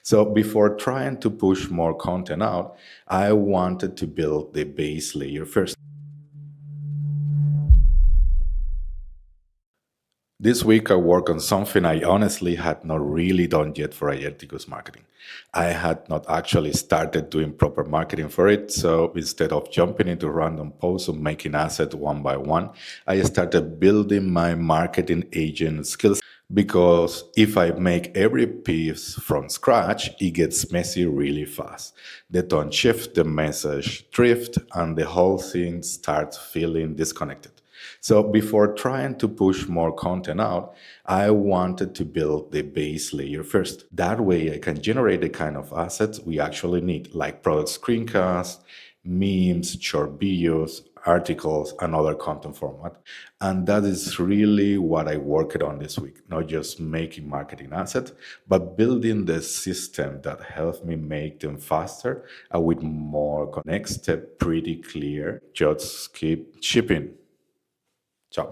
So before trying to push more content out, I wanted to build the base layer first. This week, I worked on something I honestly had not really done yet for Agentikus marketing. I had not actually started doing proper marketing for it, so instead of jumping into random posts or making assets one by one, I started building my marketing agent skills because if I make every piece from scratch, it gets messy really fast. The tone shift, the message drift, and the whole thing starts feeling disconnected. So before trying to push more content out, I wanted to build the base layer first. That way I can generate the kind of assets we actually need, like product screencasts, memes, short videos, articles, and other content format. And that is really what I worked on this week, not just making marketing assets, but building the system that helps me make them faster and with more next step pretty clear. Just keep shipping. Ciao.